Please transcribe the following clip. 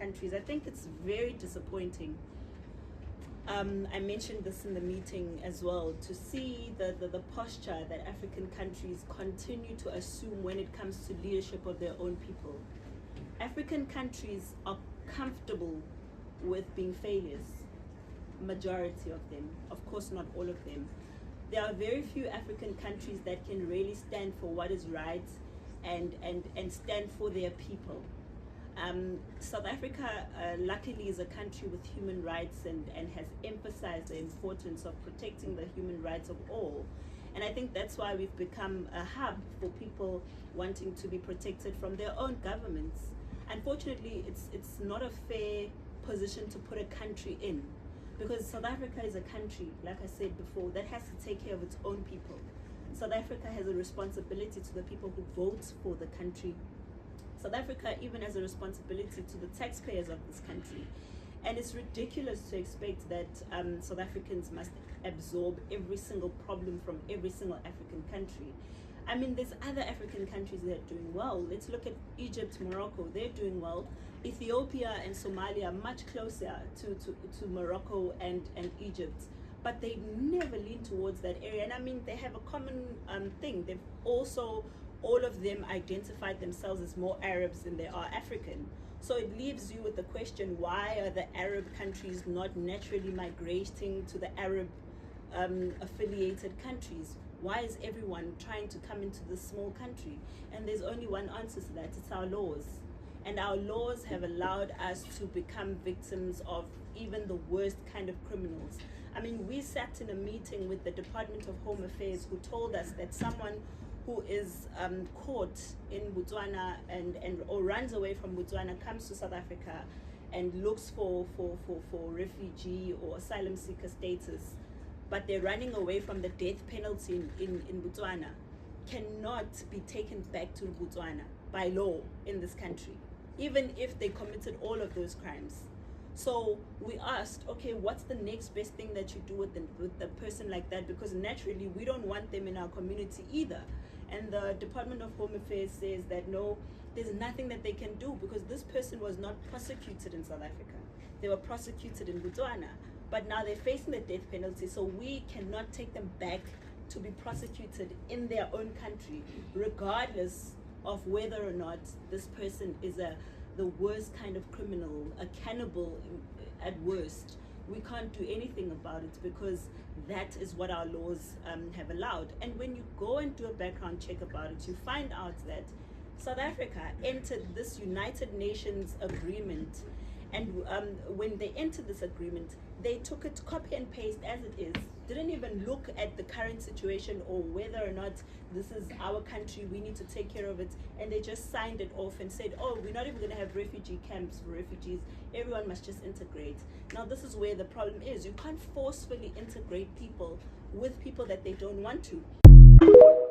countries. I think it's very disappointing. I mentioned this in the meeting as well, to see the posture that African countries continue to assume when it comes to leadership of their own people. African countries are comfortable with being failures, majority of them, of course not all of them. There are very few African countries that can really stand for what is right and stand for their people. South Africa luckily is a country with human rights and has emphasized the importance of protecting the human rights of all. And I think that's why we've become a hub for people wanting to be protected from their own governments. Unfortunately, it's not a fair position to put a country in, because South Africa is a country, like I said before, that has to take care of its own people. South Africa has a responsibility to the people who vote for the country. South Africa even has a responsibility to the taxpayers of this country. And it's ridiculous to expect that South Africans must absorb every single problem from every single African country. I mean, there's other African countries that are doing well. Let's look at Egypt, Morocco, they're doing well. Ethiopia and Somalia are much closer to Morocco and Egypt, but they never lean towards that area. And I mean, they have a common thing. They've also, all of them identified themselves as more Arabs than they are African. So it leaves you with the question, why are the Arab countries not naturally migrating to the Arab affiliated countries? Why is everyone trying to come into this small country? And there's only one answer to that: it's our laws. And our laws have allowed us to become victims of even the worst kind of criminals. I mean, we sat in a meeting with the Department of Home Affairs, who told us that someone who is caught in Botswana or runs away from Botswana, comes to South Africa and looks for refugee or asylum seeker status, but they're running away from the death penalty in Botswana, cannot be taken back to Botswana by law in this country, even if they committed all of those crimes. So we asked, okay, what's the next best thing that you do with the person like that? Because naturally, we don't want them in our community either. And the Department of Home Affairs says that no, there's nothing that they can do, because this person was not prosecuted in South Africa. They were prosecuted in Botswana, but now they're facing the death penalty, so we cannot take them back to be prosecuted in their own country, regardless of whether or not this person is the worst kind of criminal, a cannibal at worst. We can't do anything about it, because that is what our laws have allowed. And when you go and do a background check about it, you find out that South Africa entered this United Nations agreement, and when they entered this agreement, they took it copy and paste as it is, didn't even look at the current situation or whether or not this is our country, we need to take care of it, and they just signed it off and said, oh, we're not even going to have refugee camps for refugees, everyone must just integrate. Now this is where the problem is. You can't forcefully integrate people with people that they don't want to.